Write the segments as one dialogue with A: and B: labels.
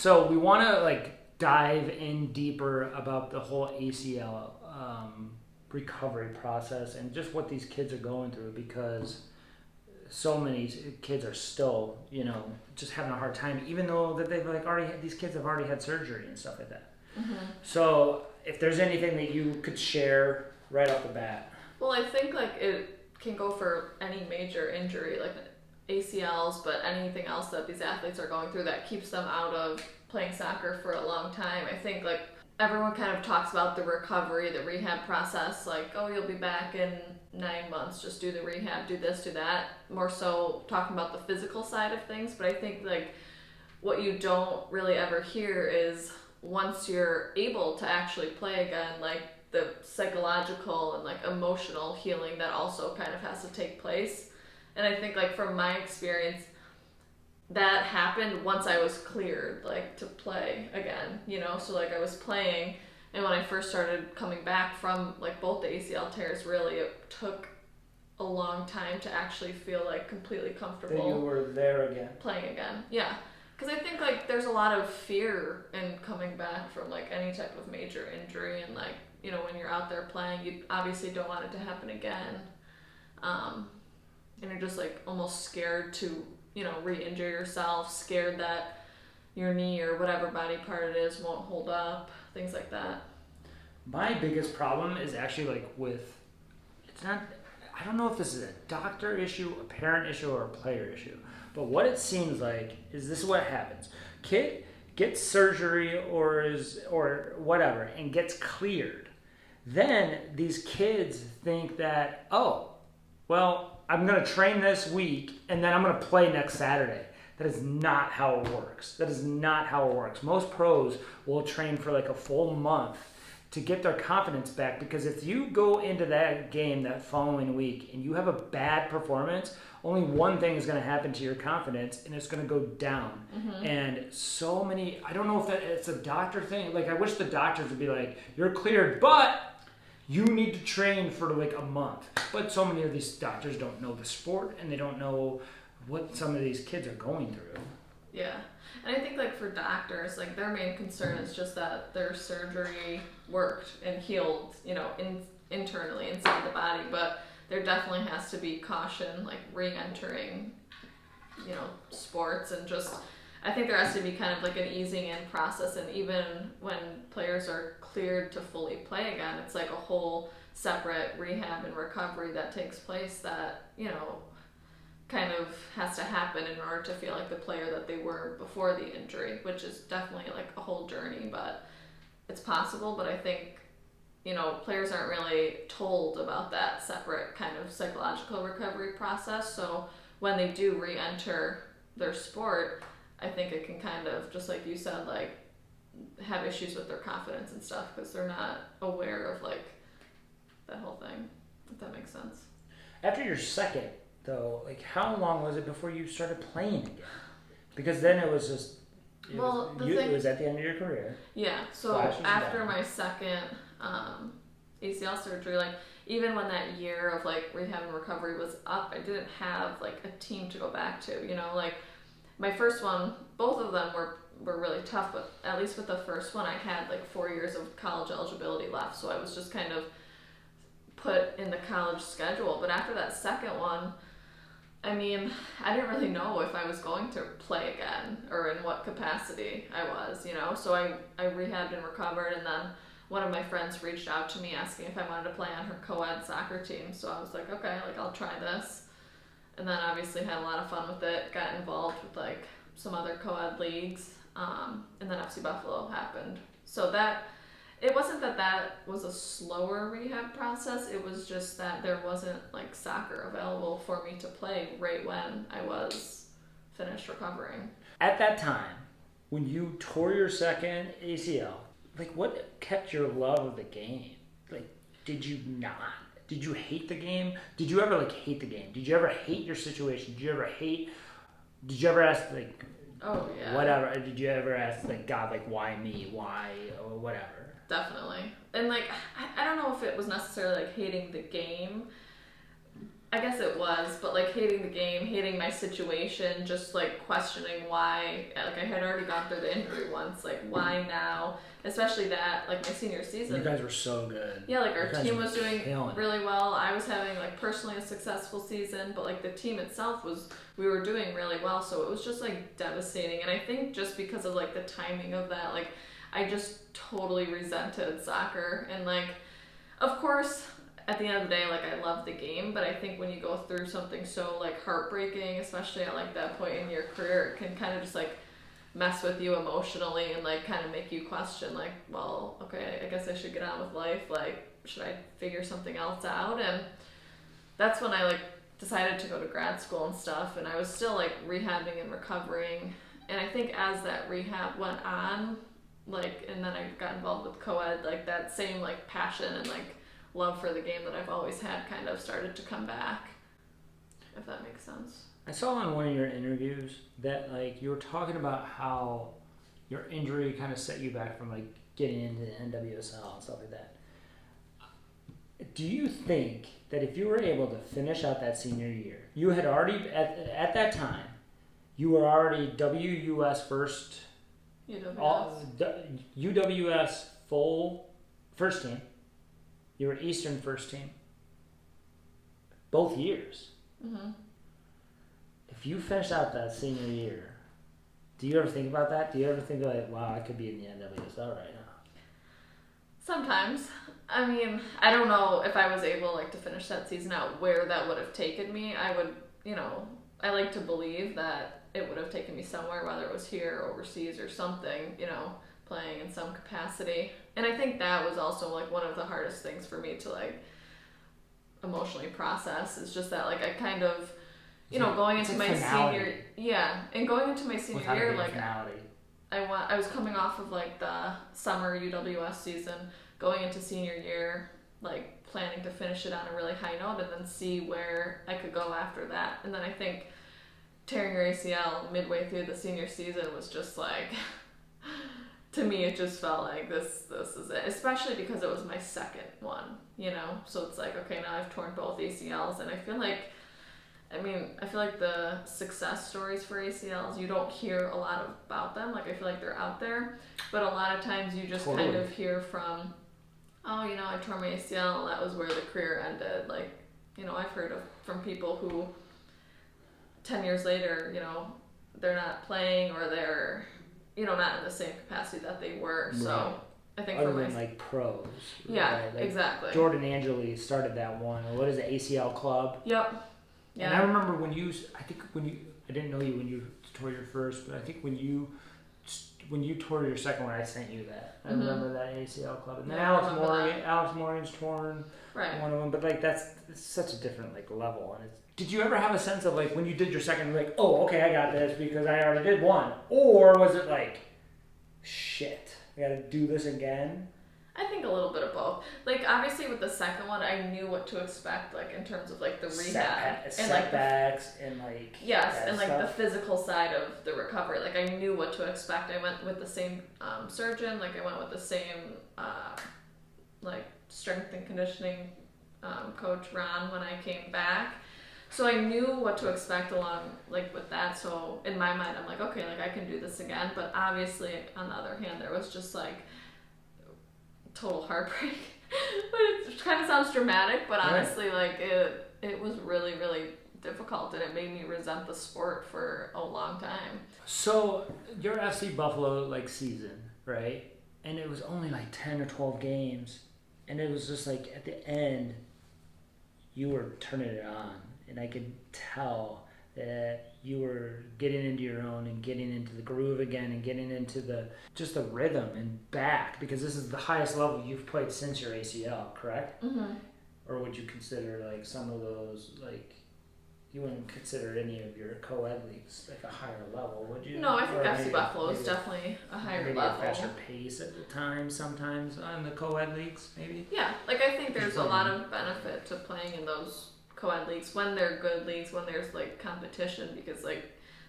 A: So we want to like dive in deeper about the whole ACL recovery process and just what these kids are going through because so many kids are still, just having a hard time, even though that they've like already had, these kids have already had surgery and stuff like that.
B: hmm
A: So if there's anything that you could share right off the bat.
B: Well, I think like it can go for any major injury, like ACLs, but anything else that these athletes are going through that keeps them out of playing soccer for a long time. I think like everyone kind of talks about the recovery, the rehab process, like, oh, you'll be back in 9 months, just do the rehab, do this, do that. More so talking about the physical side of things, but I think like what you don't really ever hear is once you're able to actually play again, like the psychological and like emotional healing that also kind of has to take place. And I think like from my experience, that happened once I was cleared, like to play again, So like I was playing, and when I first started coming back from like both the ACL tears, really it took a long time to actually feel like completely comfortable.
A: That you were there again.
B: Playing again, yeah. Because I think like there's a lot of fear in coming back from like any type of major injury, and like when you're out there playing, you obviously don't want it to happen again, and you're just like almost scared to re-injure yourself, scared that your knee or whatever body part it is won't hold up, things like that.
A: My biggest problem is actually like it's not, I don't know if this is a doctor issue, a parent issue, or a player issue, but what it seems like is this is what happens. Kid gets surgery or whatever and gets cleared. Then these kids think that, oh, well, I'm going to train this week and then I'm going to play next Saturday. That is not how it works. That is not how it works. Most pros will train for like a full month to get their confidence back, because if you go into that game that following week and you have a bad performance, only one thing is going to happen to your confidence, and it's going to go down.
B: Mm-hmm.
A: And so many, I don't know if it's a doctor thing. Like, I wish the doctors would be like, you're cleared, but you need to train for like a month. But so many of these doctors don't know the sport, and they don't know what some of these kids are going through.
B: Yeah. And I think like for doctors, like their main concern is just that their surgery worked and healed, internally inside the body. But there definitely has to be caution, like re-entering, sports, and just I think there has to be kind of like an easing in process. And even when players are cleared to fully play again, it's like a whole separate rehab and recovery that takes place that, kind of has to happen in order to feel like the player that they were before the injury, which is definitely like a whole journey, but it's possible. But I think, players aren't really told about that separate kind of psychological recovery process. So when they do re-enter their sport, I think it can kind of, just like you said, like have issues with their confidence and stuff because they're not aware of like that whole thing, if that makes sense.
A: After your second, though, like how long was it before you started playing again? Because then it was just it was at the end of your career.
B: Yeah. So after my second ACL surgery, like even when that year of like rehab and recovery was up, I didn't have like a team to go back to. Like my first one, both of them were really tough, but at least with the first one, I had like 4 years of college eligibility left, so I was just kind of put in the college schedule. But after that second one, I mean, I didn't really know if I was going to play again or in what capacity I was, So I rehabbed and recovered, and then one of my friends reached out to me asking if I wanted to play on her co-ed soccer team. So I was like, okay, like I'll try this. And then obviously had a lot of fun with it, got involved with like some other co-ed leagues, and then FC Buffalo happened. So it wasn't that was a slower rehab process, it was just that there wasn't like soccer available for me to play right when I was finished recovering.
A: At that time, when you tore your second ACL, like what kept your love of the game? Like, did you not? Did you hate the game? Did you ever like hate the game? Did you ever hate your situation? Did you ever ask like,
B: oh yeah,
A: whatever? Did you ever ask like God, like why me? Why or whatever?
B: Definitely. And like I don't know if it was necessarily like hating the game, I guess it was, but like hating the game, hating my situation, just like questioning why. Like I had already gone through the injury once, like why now? Especially that, like my senior season.
A: You guys were so good.
B: Yeah, like our team was doing
A: killing
B: really well. I was having like personally a successful season, but like the team itself we were doing really well. So it was just like devastating. And I think just because of like the timing of that, like I just totally resented soccer. And like, of course, at the end of the day, like I love the game, but I think when you go through something so like heartbreaking, especially at like that point in your career, it can kind of just like mess with you emotionally and like kind of make you question like, well, okay, I guess I should get on with life. Like, should I figure something else out? And that's when I like decided to go to grad school and stuff, and I was still like rehabbing and recovering. And I think as that rehab went on, like, and then I got involved with co-ed, like that same like passion and like love for the game that I've always had kind of started to come back, if that makes sense.
A: I saw on one of your interviews that like you were talking about how your injury kind of set you back from like getting into the NWSL and stuff like that. Do you think that if you were able to finish out that senior year, you had already at that time, you were already WUS first, UWS full first team. You were Eastern first team. Both years.
B: Mm-hmm.
A: If you finish out that senior year, do you ever think about that? Do you ever think like, wow, I could be in the NWSL right now?
B: Sometimes. I mean, I don't know if I was able like to finish that season out where that would have taken me. I would, I like to believe that it would have taken me somewhere, whether it was here or overseas or something, playing in some capacity. And I think that was also like one of the hardest things for me to like emotionally process, is just that like I kind of, going into my senior, and going into my senior year, like I was coming off of like the summer UWS season, going into senior year, like planning to finish it on a really high note and then see where I could go after that. And then I think tearing your ACL midway through the senior season was just like, to me it just felt like this is it, especially because it was my second one, so it's like, okay, now I've torn both ACLs, and I feel like the success stories for ACLs, you don't hear a lot about them. Like, I feel like they're out there, but a lot of times you just kind of hear from, oh, I tore my ACL, that was where the career ended. Like, I've heard from people who 10 years later, they're not playing, or they're, not in the same capacity that they were. So
A: right.
B: I think
A: other than like pros.
B: Yeah,
A: right? Like
B: exactly.
A: Jordan Angeli started that one. What is it, ACL Club?
B: Yep. Yeah.
A: And I remember I didn't know you when you tore your first, but I think when you tore your second one, I sent you that. I remember that ACL Club. And then Alex Morgan's torn one of them, but like it's such a different like level. And did you ever have a sense of like when you did your second, like, oh, okay, I got this because I already did one, or was it like, shit, I got to do this again?
B: I think a little bit of both. Like, obviously with the second one, I knew what to expect, like in terms of like the rehab and
A: setbacks and like
B: and like the physical side of the recovery. Like, I knew what to expect. I went with the same surgeon. Like, I went with the same like strength and conditioning coach Ron when I came back. So I knew what to expect along like with that. So in my mind, I'm like, okay, like I can do this again. But obviously, on the other hand, there was just like total heartbreak. But it kind of sounds dramatic, but honestly, like it was really, really difficult, and it made me resent the sport for a long time.
A: So your FC Buffalo like season, right? And it was only like 10 or 12 games, and it was just like at the end, you were turning it on, and I could tell that you were getting into your own and getting into the groove again and getting into the rhythm and back, because this is the highest level you've played since your ACL, correct?
B: Mm-hmm.
A: Or would you consider like some of those, like, you wouldn't consider any of your co-ed leagues like a higher level, would you?
B: No, I think FC Buffalo is definitely a higher
A: maybe
B: level.
A: A faster pace at the time sometimes on the co-ed leagues, maybe?
B: Yeah, like I think there's a lot of benefit to playing in those co-ed leagues when they're good leagues, when there's like competition, because like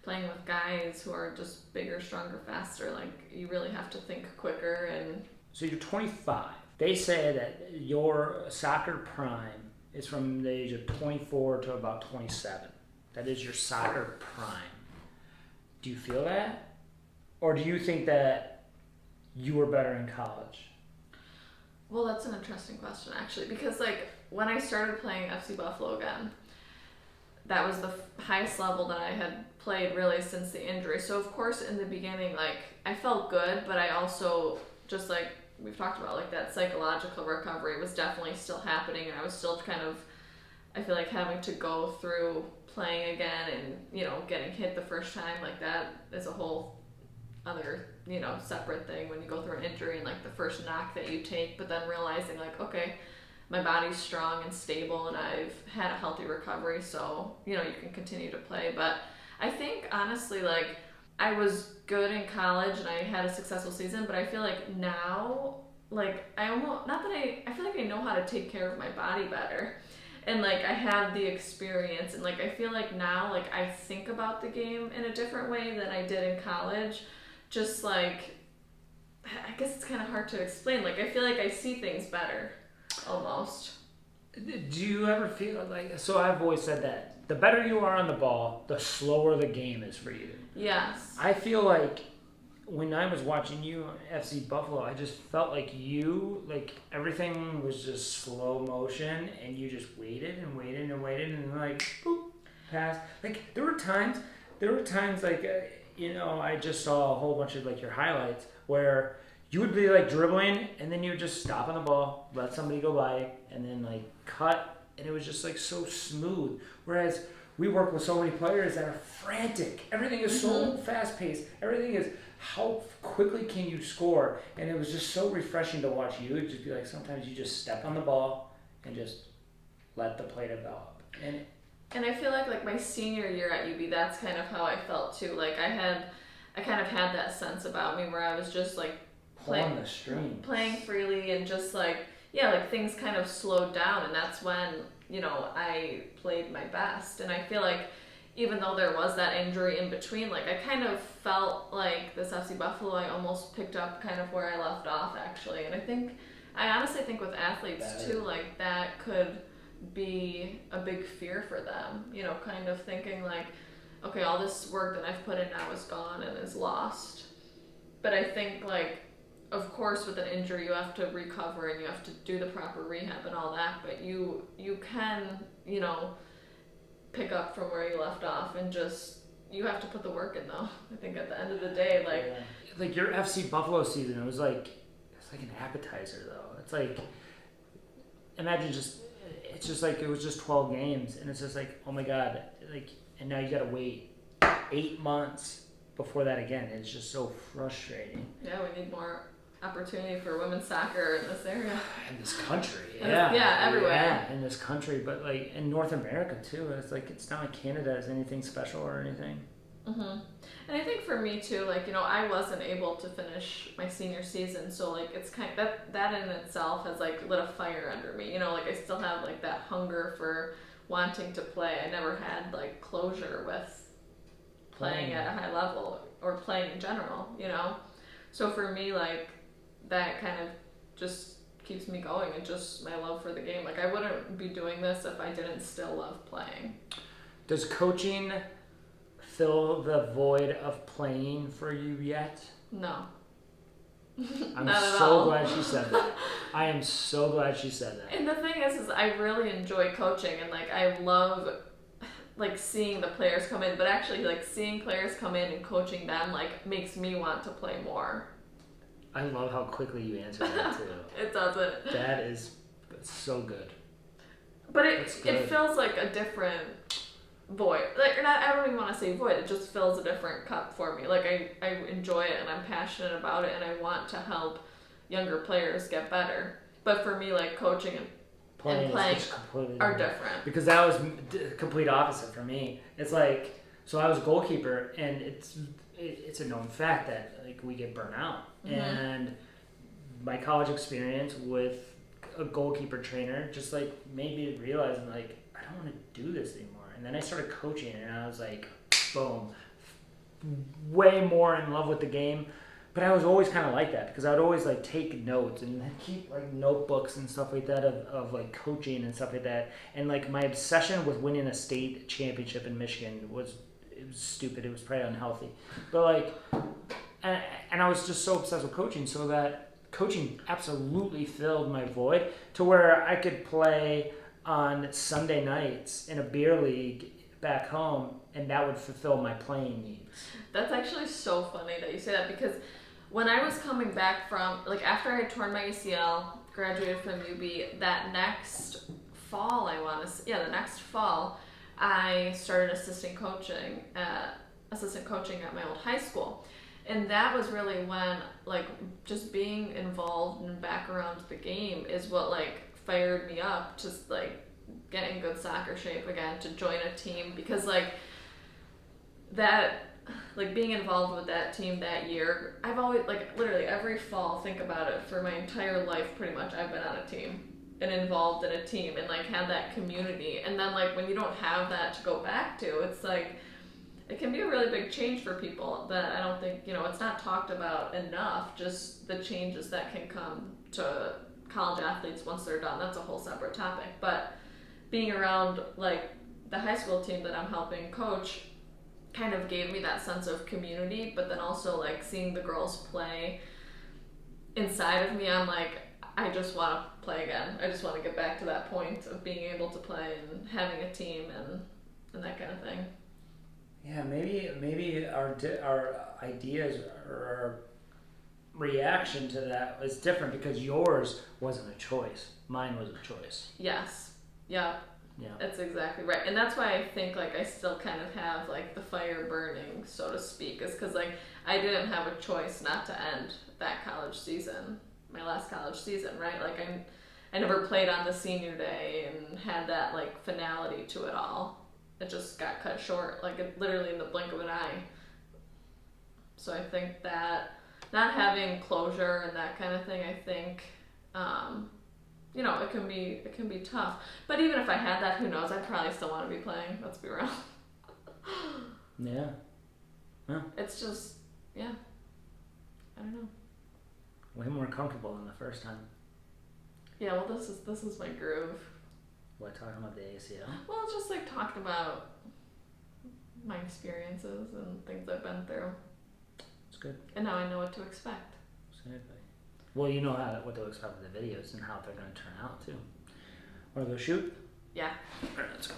B: playing with guys who are just bigger, stronger, faster, like you really have to think quicker. And
A: so you're 25. They say that your soccer prime is from the age of 24 to about 27. That is your soccer prime. Do you feel that? Or do you think that you were better in college?
B: Well, that's an interesting question, actually, because like when I started playing FC Buffalo again, that was the highest level that I had played really since the injury. So of course in the beginning, like I felt good, but I also just like we've talked about, like that psychological recovery was definitely still happening, and I was still kind of, I feel like, having to go through playing again and, you know, getting hit the first time. Like that is a whole other, you know, separate thing when you go through an injury and like the first knock that you take, but then realizing like, okay, my body's strong and stable and I've had a healthy recovery, so, you know, you can continue to play. But I think honestly, like I was good in college and I had a successful season, but I feel like now, like I almost, not that I feel like I know how to take care of my body better. And like I have the experience, and like I feel like now, like I think about the game in a different way than I did in college. Just like, I guess it's kind of hard to explain. Like I feel like I see things better, almost.
A: Do you ever feel like, so I've always said that the better you are on the ball, the slower the game is for you.
B: Yes.
A: I feel like when I was watching you FC Buffalo, I just felt like everything was just slow motion, and you just waited and waited and waited, and like boop, pass. Like there were times like I just saw a whole bunch of like your highlights where you would be like dribbling, and then you would just stop on the ball, let somebody go by, and then like cut, and it was just like so smooth. Whereas we work with so many players that are frantic. Everything is so fast paced. Everything is how quickly can you score, and it was just so refreshing to watch you. It'd just be like sometimes you just step on the ball and just let the play develop.
B: And I feel like my senior year at UB, that's kind of how I felt too. Like I kind of had that sense about me where I was just like playing freely, and just like, yeah, like things kind of slowed down, and that's when, you know, I played my best. And I feel like even though there was that injury in between, like I kind of felt like this FC Buffalo, I almost picked up kind of where I left off, actually. And I honestly think with athletes too, like that could be a big fear for them, you know, kind of thinking like, okay, all this work that I've put in now is gone and is lost. But I think like, of course, with an injury, you have to recover and you have to do the proper rehab and all that, but you can, you know, pick up from where you left off, and just, you have to put the work in though. I think at the end of the day,
A: like your FC Buffalo season, it's like an appetizer though. It's like, imagine it's just like it was just 12 games, and it's just like, oh my God, like, and now you gotta wait 8 months before that again. It's just so frustrating.
B: Yeah, we need more opportunity for women's soccer in this area.
A: In this country,
B: everywhere.
A: Yeah, in this country, but like in North America too. It's like, it's not like Canada is anything special or anything.
B: And I think for me too, like, you know, I wasn't able to finish my senior season, so like it's kind of, that in itself has like lit a fire under me. You know, like I still have like that hunger for wanting to play. I never had like closure with playing at a high level or playing in general, you know. So for me, like, that kind of just keeps me going, and just my love for the game. Like I wouldn't be doing this if I didn't still love playing.
A: Does coaching fill the void of playing for you yet?
B: No.
A: I'm so glad she said that. I am so glad she said that.
B: And the thing is I really enjoy coaching, and like I love like seeing the players come in, but actually like seeing players come in and coaching them like makes me want to play more.
A: I love how quickly you answer that too.
B: It doesn't.
A: That's so good.
B: But it feels like a different void. Like, or not, I don't even want to say void. It just fills a different cup for me. Like I enjoy it, and I'm passionate about it, and I want to help younger players get better. But for me, like coaching and playing are different. Because
A: that was the complete opposite for me. It's like, so I was a goalkeeper, and it's a known fact that like we get burnt out. And my college experience with a goalkeeper trainer just like made me realize, like, I don't want to do this anymore. And then I started coaching, and I was like, boom, way more in love with the game. but I was always kind of like that because I would always like take notes and keep like notebooks and stuff like that of like coaching and stuff like that. And like my obsession with winning a state championship in Michigan was stupid. It was probably unhealthy, but like, and I was just so obsessed with coaching, so that coaching absolutely filled my void to where I could play on Sunday nights in a beer league back home, and that would fulfill my playing needs.
B: That's actually so funny that you say that, because when I was coming back from, like, after I had torn my ACL, graduated from UB, that next fall, the next fall, I started assistant coaching at my old high school. And that was really when, like, just being involved and back around the game is what, like, fired me up to, like, get in good soccer shape again, to join a team, because, like, that, like, being involved with that team that year, I've always, like, literally every fall, think about it, for my entire life pretty much, I've been on a team and involved in a team and, like, had that community. And then, like, when you don't have that to go back to, it's like, it can be a really big change for people that I don't think, it's not talked about enough, just the changes that can come to college athletes once they're done. That's a whole separate topic. But being around, like, the high school team that I'm helping coach kind of gave me that sense of community, but then also, like, seeing the girls play inside of me, I'm like, I just want to play again. I just want to get back to that point of being able to play and having a team and that kind of thing.
A: Yeah, maybe our ideas or our reaction to that was different because yours wasn't a choice. Mine was a choice.
B: Yes. Yeah.
A: Yeah.
B: That's exactly right. And that's why I think, like, I still kind of have, like, the fire burning, so to speak, is because, like, I didn't have a choice not to end that college season, my last college season, right? Like, I never played on the senior day and had that, like, finality to it all. It just got cut short, like, literally in the blink of an eye. So I think that not having closure and that kind of thing, I think, it can be tough. But even if I had that, who knows? I'd probably still want to be playing. Let's be real.
A: Yeah. Yeah.
B: It's just, yeah. I don't know.
A: Way more comfortable than the first time.
B: Yeah. Well, this is my groove.
A: What, talking about the ACL?
B: Well, it's just, like, talking about my experiences and things I've been through.
A: It's good.
B: And now I know what to expect.
A: Exactly. Well, you know what to expect with the videos and how they're going to turn out, too. Want to go shoot?
B: Yeah.
A: All right, let's go.